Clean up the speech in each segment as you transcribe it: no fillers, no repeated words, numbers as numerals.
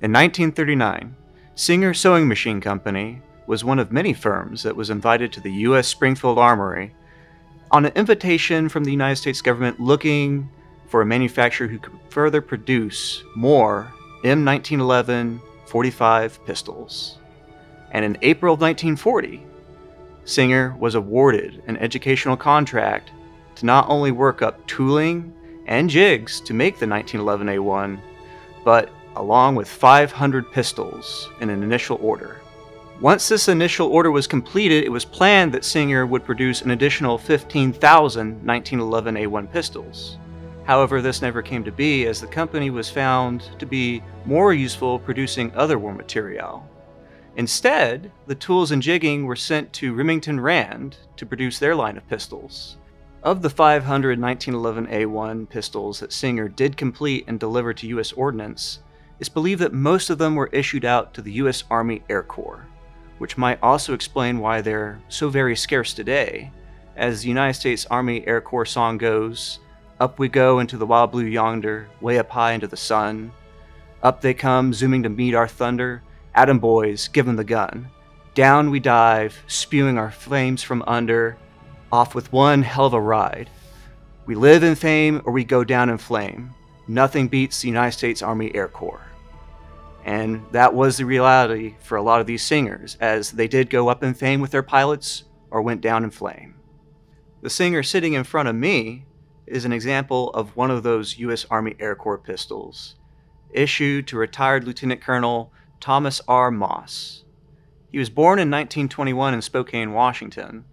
In 1939, Singer Sewing Machine Company was one of many firms that was invited to the U.S. Springfield Armory on an invitation from the United States government looking for a manufacturer who could further produce more M1911 .45 pistols. And in April of 1940, Singer was awarded an educational contract to not only work up tooling and jigs to make the 1911A1, but along with 500 pistols in an initial order. Once this initial order was completed, it was planned that Singer would produce an additional 15,000 1911A1 pistols. However, this never came to be, as the company was found to be more useful producing other war material. Instead, the tools and jigging were sent to Remington Rand to produce their line of pistols. Of the 500 1911A1 pistols that Singer did complete and deliver to U.S. Ordnance, it's believed that most of them were issued out to the U.S. Army Air Corps, which might also explain why they're so very scarce today. As the United States Army Air Corps song goes, "Up we go into the wild blue yonder, way up high into the sun. Up they come, zooming to meet our thunder. Atom boys, give 'em the gun. Down we dive, spewing our flames from under. Off with one hell of a ride. We live in fame or we go down in flame. Nothing beats the United States Army Air Corps." And that was the reality for a lot of these singers, as they did go up in fame with their pilots or went down in flame. The Singer sitting in front of me is an example of one of those U.S. Army Air Corps pistols, issued to retired Lieutenant Colonel Thomas R. Moss. He was born in 1921 in Spokane, Washington,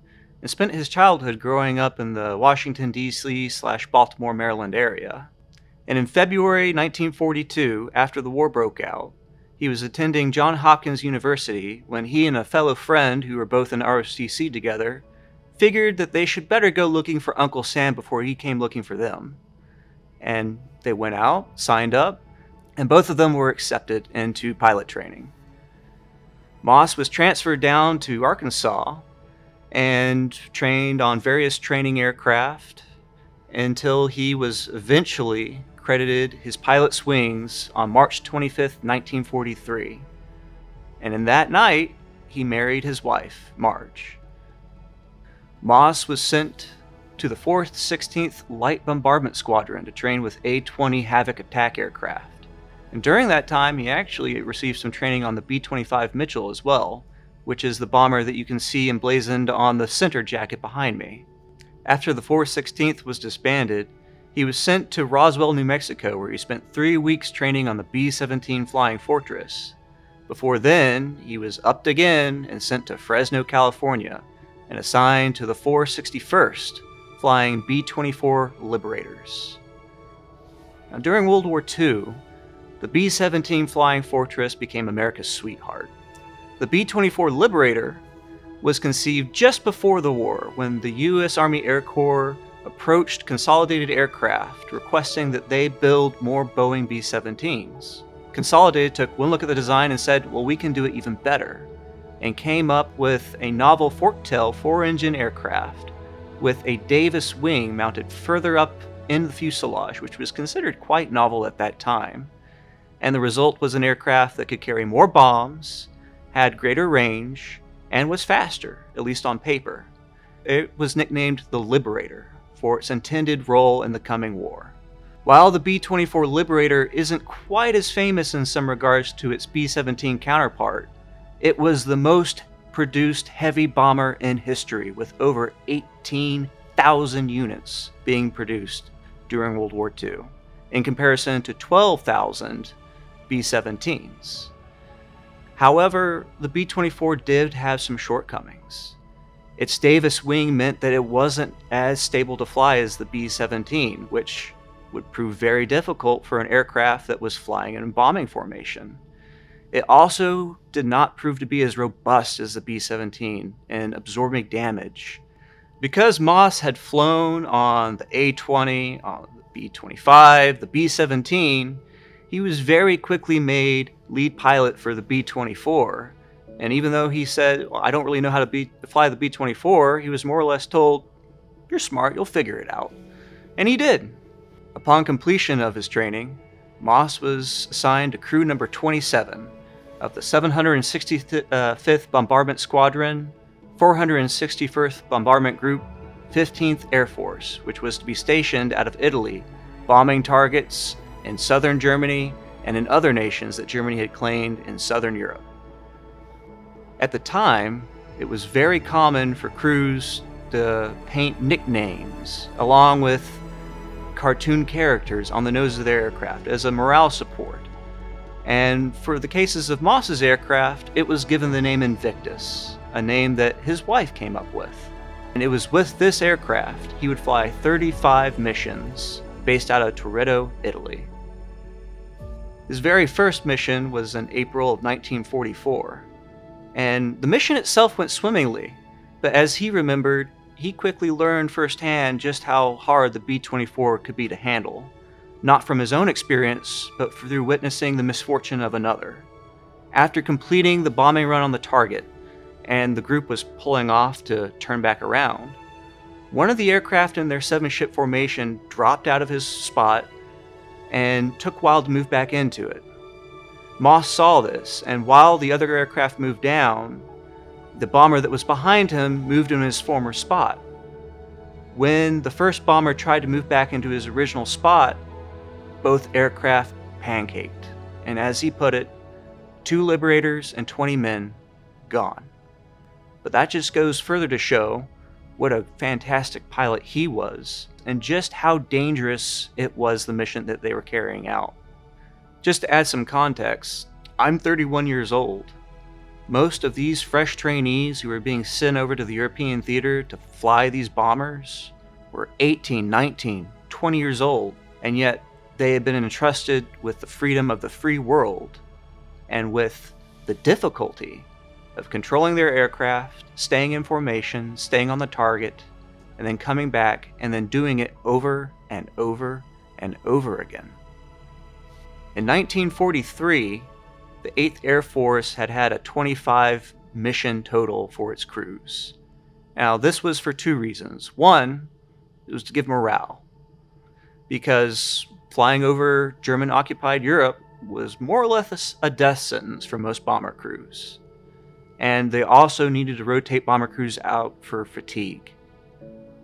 and spent his childhood growing up in the Washington, D.C./Baltimore, Maryland area. And in February 1942, after the war broke out, he was attending Johns Hopkins University when he and a fellow friend, who were both in ROTC together, figured that they should better go looking for Uncle Sam before he came looking for them. And they went out, signed up, and both of them were accepted into pilot training. Moss was transferred down to Arkansas and trained on various training aircraft until he was eventually credited his pilot's wings on March 25th, 1943. And in that night, he married his wife, Marge. Moss was sent to the 4th 16th Light Bombardment Squadron to train with A-20 Havoc attack aircraft. And during that time, he actually received some training on the B-25 Mitchell as well, which is the bomber that you can see emblazoned on the center jacket behind me. After the 4th 16th was disbanded, he was sent to Roswell, New Mexico, where he spent 3 weeks training on the B-17 Flying Fortress. Before then, he was upped again and sent to Fresno, California, and assigned to the 461st Flying B-24 Liberators. Now, during World War II, the B-17 Flying Fortress became America's sweetheart. The B-24 Liberator was conceived just before the war, when the U.S. Army Air Corps approached Consolidated Aircraft requesting that they build more Boeing B-17s. Consolidated took one look at the design and said, well, we can do it even better, and came up with a novel fork-tail 4-engine aircraft with a Davis wing mounted further up in the fuselage, which was considered quite novel at that time. And the result was an aircraft that could carry more bombs, had greater range, and was faster, at least on paper. It was nicknamed the Liberator for its intended role in the coming war. While the B-24 Liberator isn't quite as famous in some regards to its B-17 counterpart, it was the most produced heavy bomber in history, with over 18,000 units being produced during World War II, in comparison to 12,000 B-17s. However, the B-24 did have some shortcomings. Its Davis wing meant that it wasn't as stable to fly as the B-17, which would prove very difficult for an aircraft that was flying in bombing formation. It also did not prove to be as robust as the B-17 in absorbing damage. Because Moss had flown on the A-20, on the B-25, the B-17, he was very quickly made lead pilot for the B-24. And even though he said, well, I don't really know how to fly the B-24, he was more or less told, you're smart, you'll figure it out. And he did. Upon completion of his training, Moss was assigned to crew number 27 of the 765th Bombardment Squadron, 461st Bombardment Group, 15th Air Force, which was to be stationed out of Italy, bombing targets in southern Germany and in other nations that Germany had claimed in southern Europe. At the time, it was very common for crews to paint nicknames along with cartoon characters on the nose of their aircraft as a morale support. And for the cases of Moss's aircraft, it was given the name Invictus, a name that his wife came up with. And it was with this aircraft he would fly 35 missions based out of Toretto, Italy. His very first mission was in April of 1944, and the mission itself went swimmingly, but as he remembered, he quickly learned firsthand just how hard the B-24 could be to handle, not from his own experience, but through witnessing the misfortune of another. After completing the bombing run on the target, and the group was pulling off to turn back around, one of the aircraft in their 7-ship formation dropped out of his spot and took a while to move back into it. Moss saw this, and while the other aircraft moved down, the bomber that was behind him moved in his former spot. When the first bomber tried to move back into his original spot, both aircraft pancaked, and as he put it, 2 Liberators and 20 men gone. But that just goes further to show what a fantastic pilot he was, and just how dangerous it was, the mission that they were carrying out. Just to add some context, I'm 31 years old. Most of these fresh trainees who were being sent over to the European theater to fly these bombers were 18, 19, 20 years old, and yet they had been entrusted with the freedom of the free world and with the difficulty of controlling their aircraft, staying in formation, staying on the target, and then coming back and then doing it over and over and over again. In 1943, the 8th Air Force had a 25 mission total for its crews. Now, this was for 2 reasons. One, it was to give morale, because flying over German-occupied Europe was more or less a death sentence for most bomber crews. And they also needed to rotate bomber crews out for fatigue.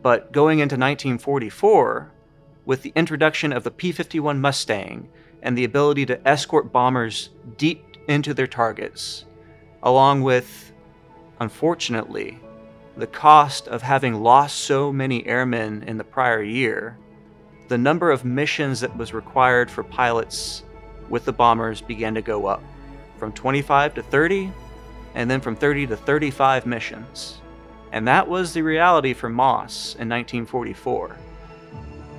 But going into 1944, with the introduction of the P-51 Mustang and the ability to escort bombers deep into their targets, along with, unfortunately, the cost of having lost so many airmen in the prior year, the number of missions that was required for pilots with the bombers began to go up, from 25 to 30, and then from 30 to 35 missions. And that was the reality for Moss in 1944.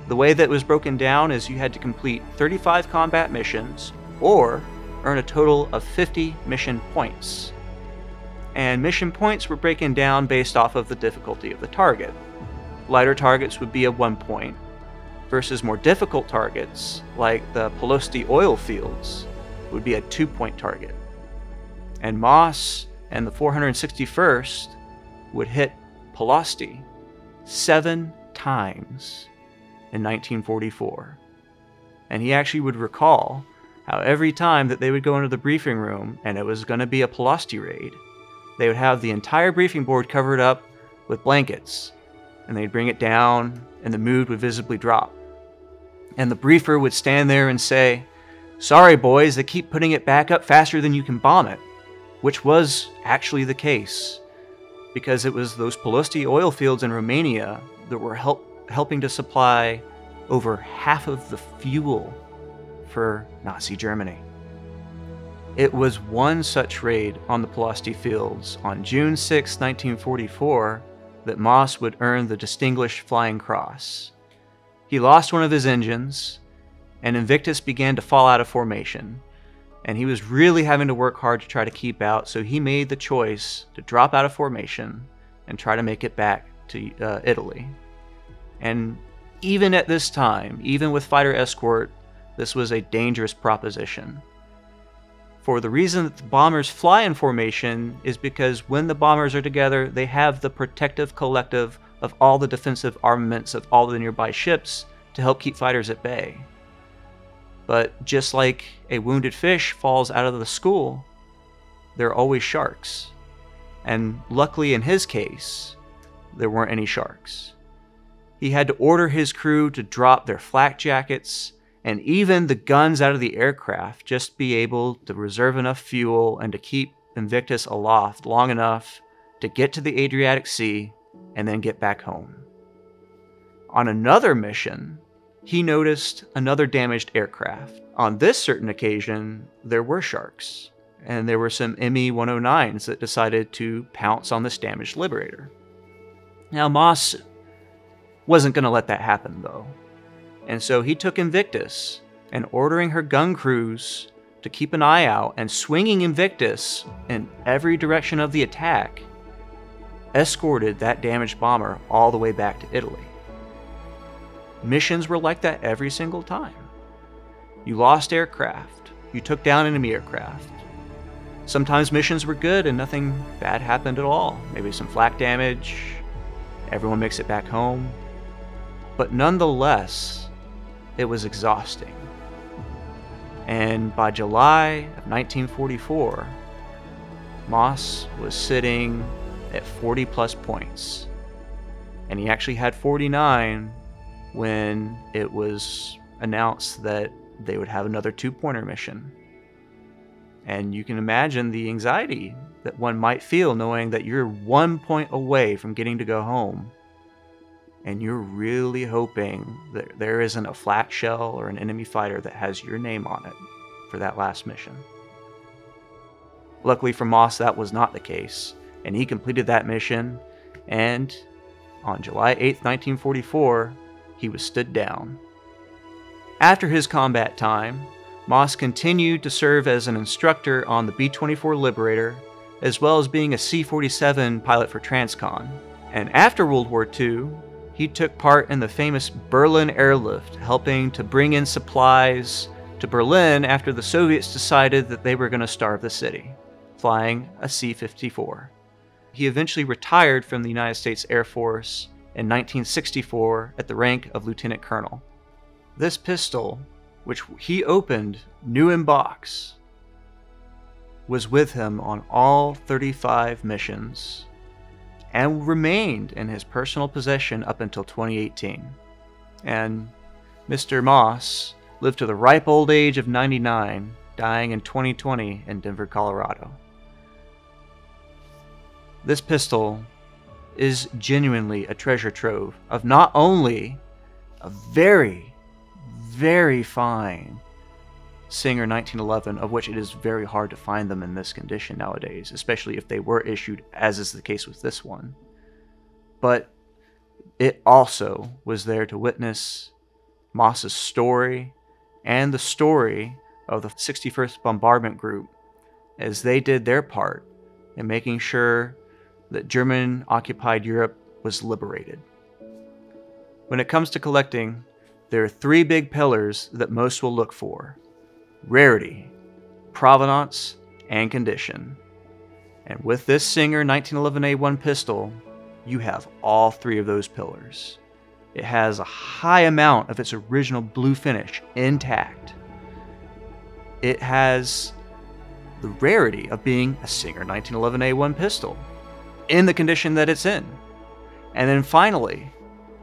The way that was broken down is you had to complete 35 combat missions, or earn a total of 50 mission points. And mission points were broken down based off of the difficulty of the target. Lighter targets would be a 1 point, versus more difficult targets, like the Palosti oil fields, would be a 2-point target. And Moss and the 461st would hit Palosti 7 times in 1944. And he actually would recall how every time that they would go into the briefing room and it was going to be a Palosti raid, they would have the entire briefing board covered up with blankets, and they'd bring it down and the mood would visibly drop. And the briefer would stand there and say, "Sorry boys, they keep putting it back up faster than you can bomb it," which was actually the case, because it was those Palosti oil fields in Romania that were helping to supply over half of the fuel for Nazi Germany. It was one such raid on the Palosti fields on June 6, 1944, that Moss would earn the Distinguished Flying Cross. He lost one of his engines, and Invictus began to fall out of formation, and he was really having to work hard to try to keep out, so he made the choice to drop out of formation and try to make it back to Italy. And even at this time, even with fighter escort, this was a dangerous proposition. For the reason that the bombers fly in formation is because when the bombers are together, they have the protective collective of all the defensive armaments of all the nearby ships to help keep fighters at bay. But just like a wounded fish falls out of the school, there are always sharks. And luckily in his case, there weren't any sharks. He had to order his crew to drop their flak jackets and even the guns out of the aircraft just to be able to reserve enough fuel and to keep Invictus aloft long enough to get to the Adriatic Sea and then get back home. On another mission, he noticed another damaged aircraft. On this certain occasion, there were sharks, and there were some ME-109s that decided to pounce on this damaged Liberator. Now, Moss wasn't going to let that happen, though, and so he took Invictus, and ordering her gun crews to keep an eye out and swinging Invictus in every direction of the attack, escorted that damaged bomber all the way back to Italy. Missions were like that every single time. You lost aircraft, you took down enemy aircraft. Sometimes missions were good and nothing bad happened at all. Maybe some flak damage, everyone makes it back home. But nonetheless, it was exhausting. And by July of 1944, Moss was sitting at 40 plus points. And he actually had 49 when it was announced that they would have another 2-pointer mission. And you can imagine the anxiety that one might feel knowing that you're 1 point away from getting to go home. And you're really hoping that there isn't a flak shell or an enemy fighter that has your name on it for that last mission. Luckily for Moss, that was not the case, and he completed that mission, and on July 8th, 1944, he was stood down. After his combat time, Moss continued to serve as an instructor on the B-24 Liberator, as well as being a C-47 pilot for Transcon. And after World War II, he took part in the famous Berlin airlift, helping to bring in supplies to Berlin after the Soviets decided that they were going to starve the city, flying a C-54. He eventually retired from the United States Air Force in 1964 at the rank of Lieutenant Colonel. This pistol, which he opened new in box, was with him on all 35 missions and remained in his personal possession up until 2018. And Mr. Moss lived to the ripe old age of 99, dying in 2020 in Denver, Colorado. This pistol is genuinely a treasure trove of not only a very, very fine Singer 1911, of which it is very hard to find them in this condition nowadays, especially if they were issued, as is the case with this one. But it also was there to witness Moss's story and the story of the 61st Bombardment Group as they did their part in making sure that German-occupied Europe was liberated. When it comes to collecting, there are 3 big pillars that most will look for: rarity, provenance, and condition. And with this Singer 1911A1 pistol, you have all 3 of those pillars. It has a high amount of its original blue finish intact. It has the rarity of being a Singer 1911A1 pistol in the condition that it's in. And then finally,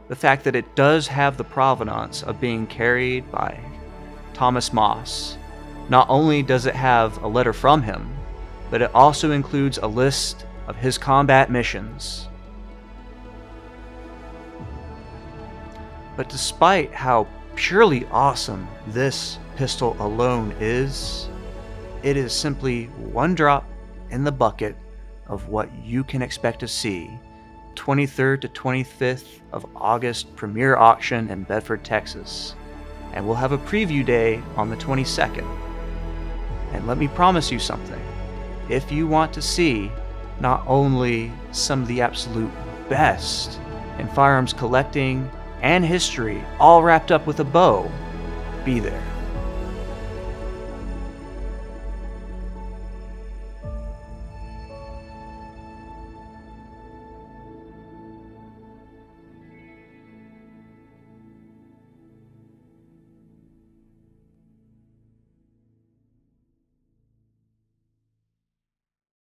the fact that it does have the provenance of being carried by Thomas Moss. Not only does it have a letter from him, but it also includes a list of his combat missions. But despite how purely awesome this pistol alone is, it is simply one drop in the bucket of what you can expect to see 23rd to 25th of August premiere auction in Bedford, Texas. And we'll have a preview day on the 22nd. And let me promise you something. If you want to see not only some of the absolute best in firearms collecting and history all wrapped up with a bow, be there.